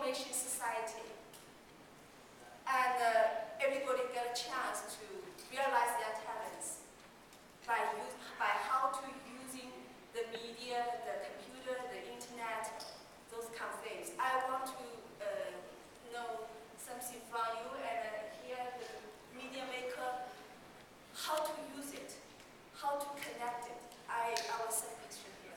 information society. And everybody get a chance to realize their talents by how to using the media, the computer, the internet, those kind of things. I want to know something from you and hear the media maker, how to use it, how to connect it. I will say question here.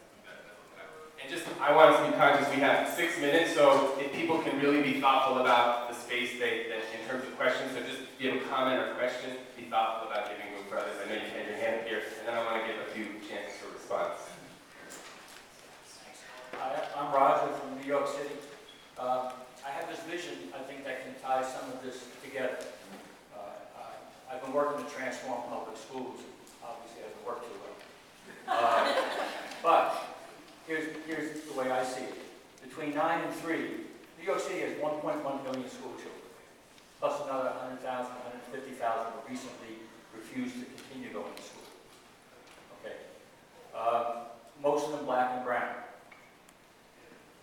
And just, I want us to be conscious, we have 6 minutes, so if people can really be thoughtful about the space in terms of questions, so just if you have a comment or question, be thoughtful about giving room for others. I know you had your hand up here, and then I want to give a few chances for response. Hi, I'm Roger from New York City. I have this vision, I think, that can tie some of this together. I've been working to transform public schools. Obviously, it hasn't worked too well. But here's the way I see it. Between 9 and 3, New York City has 1.1 million school children, plus another 100,000, 150,000 who recently refused to continue going to school. Okay. Most of them black and brown.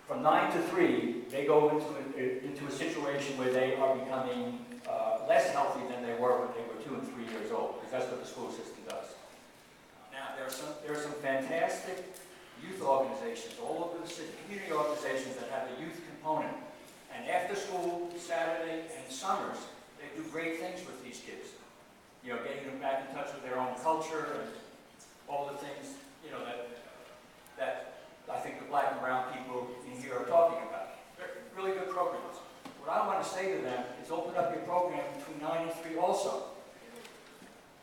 From 9 to 3, they go into a situation where they are becoming less healthy than they were when they were 2 and 3 years old, because that's what the school system does. Now, there are some fantastic youth organizations all over the city, community organizations that have a youth component. And after school, Saturday, and summers, they do great things with these kids. You know, getting them back in touch with their own culture and all the things, you know, that I think the black and brown people in here are talking about. They're really good programs. What I want to say to them is open up your program between 9 and 3 also.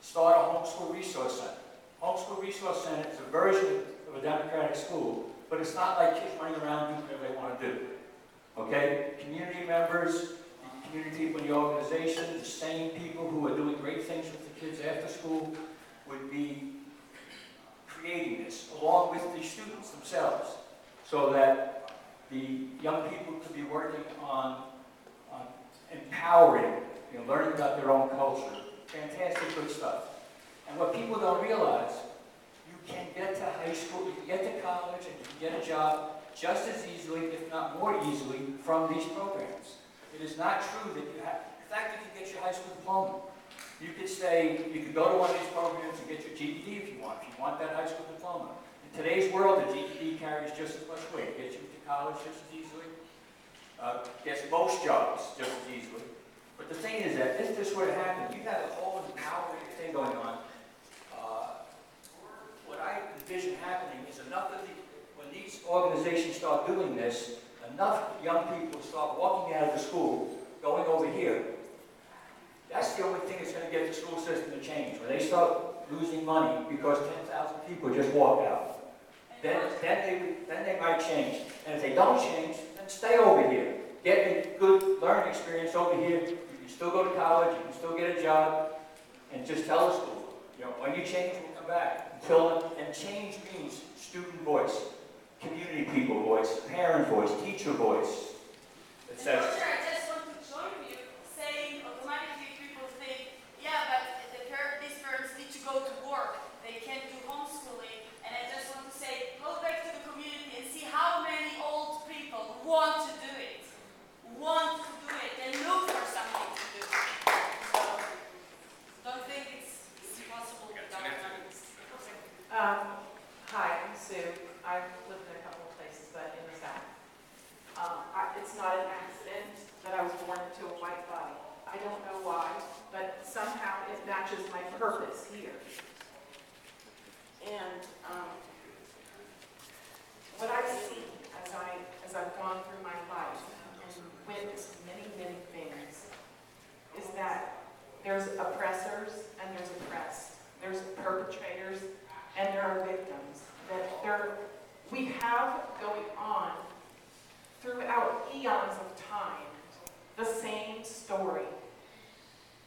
Start a homeschool resource center. Homeschool resource center is a version of a democratic school, but it's not like kids running around doing whatever they want to do. Okay? Community members, the community people in the organization, the same people who are doing great things with the kids after school would be creating this, along with the students themselves, so that the young people could be working on empowering, you know, learning about their own culture. Fantastic good stuff. And what people don't realize, you can get to high school, you can get to college, and you can get a job just as easily, if not more easily, from these programs. It is not true that you have, in fact, you can get your high school diploma. You could go to one of these programs and get your GED if you want that high school diploma. In today's world, the GED carries just as much weight. Gets you to college just as easily. Gets most jobs just as easily. But the thing is that if this were to happen, you have a whole empowering thing going on. What I envision happening is when these organizations start doing this, enough young people start walking out of the school, going over here. That's the only thing that's going to get the school system to change. When they start losing money because 10,000 people just walk out, then they might change. And if they don't change, then stay over here. Get a good learning experience over here. You can still go to college, you can still get a job, and just tell the school, you know, when you change, we'll come back. And change means student voice, community people voice, parent voice, teacher voice, etc. I just want to join you, saying automatically people think, yeah, but these parents need to go to work, they can't do homeschooling, and I just want to say, go back to the community and see how many old people want to do it, and look for something to do. So, don't think it's impossible without money. Hi, I'm Sue. I've lived in a couple of places, but in the South. It's not an accident that I was born into a white body. I don't know why, but somehow it matches my purpose here. And what I see as I've gone through my life and witnessed many, many things is that there's oppressors and there's oppressed. There's perpetrators and there are victims. We have going on throughout eons of time the same story.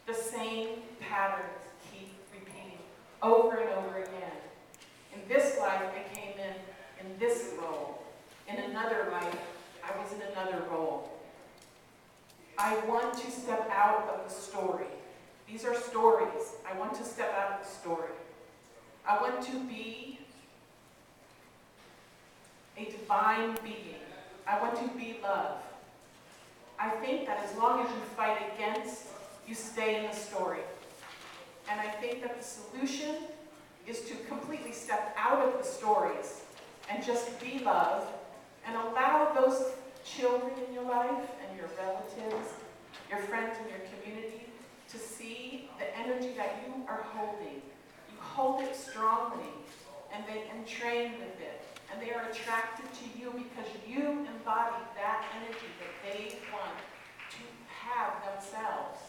The same patterns keep repeating over and over again. In this life, I came in this role. In another life, I was in another role. I want to step out of the story. These are stories. I want to step out of the story. I want to be a divine being. I want to be love. I think that as long as you fight against, you stay in the story. And I think that the solution is to completely step out of the stories and just be love and allow those children in your life and your relatives, your friends in your community to see the energy that you are holding. You hold it strongly and they entrain with it. And they are attracted to you because you embody that energy that they want to have themselves.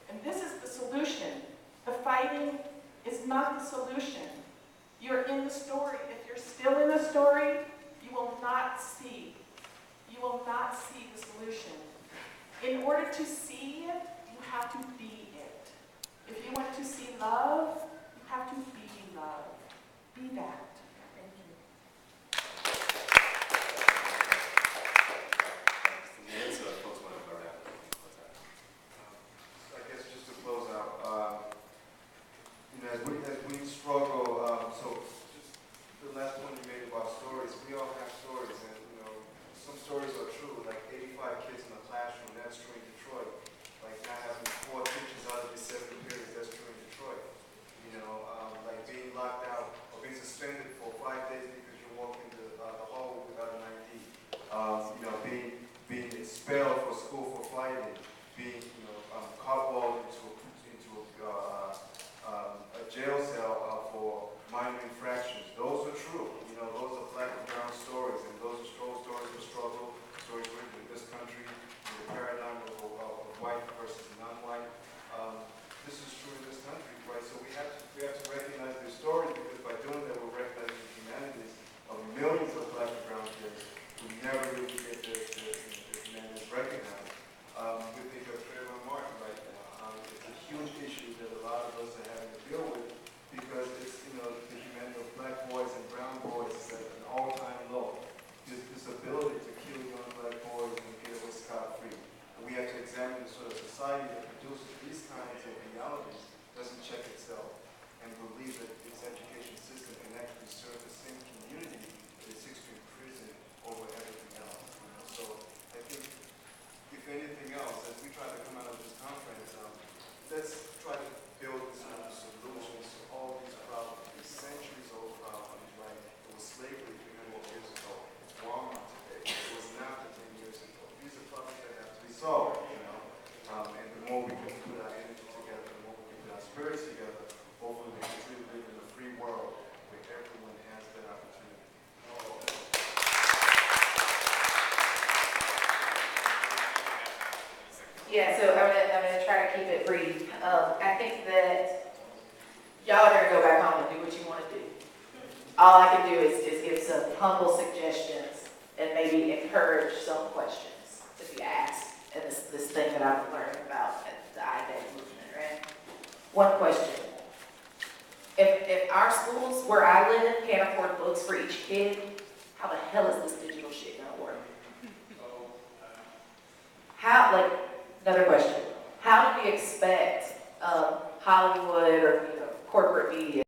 And this is the solution. The fighting is not the solution. You're in the story. If you're still in the story, you will not see. You will not see the solution. In order to see it, you have to be it. If you want to see love, you have to be love. Be that. Thank you. I guess just to close out, as we struggle, so just the last point you made about stories, we all have stories, and some stories are true, like 85 kids in the classroom, that's true in Detroit. Like not having 4 teachers out of the 7 periods, that's true in Detroit. Like being locked out or being suspended for 5 days because you walk into the hallway without an ID. Being expelled for school for fighting, being caught into a jail cell for minor infractions. Those are true. Those are black and brown stories, and those are stories of struggle, stories written in this country, in the paradigm of white versus non-white. This is true in this country, right? So we have to recognize these stories, because by doing that, we're recognizing the humanities of millions of black and brown kids who never really get their humanities recognized. We think of Trayvon Martin right now. It's a huge issue that a lot of us are having to deal with, because it's, the humanity of black boys and brown boys is at an all-time low. This ability to kill young black boys and get away scot-free. And we have to examine the sort of society that produces these kinds of realities, doesn't check itself, and believe that its education system can actually serve the same community that it seeks to imprison over everything else. So I think, if anything else, as we try to come out of this conference, let's try to build some solutions to all these problems, these centuries-old problems, right? It was slavery 300 years ago. It's Walmart today. It was NAFTA 10 years ago. These are problems that have to be solved, and the more we can put our energy together, the more we can put our spirits together, hopefully we can truly live in a free world where everyone has that opportunity. Yeah, so I'm gonna try to keep it brief. I think that y'all are gonna go back home and do what you want to do. All I can do is give some humble suggestions and maybe encourage some questions to be asked in this thing that I've learned about at the IDEC movement, right? One question. If our schools where I live can't afford books for each kid, how the hell is this digital shit gonna work? Another question. How do we expect Hollywood or corporate media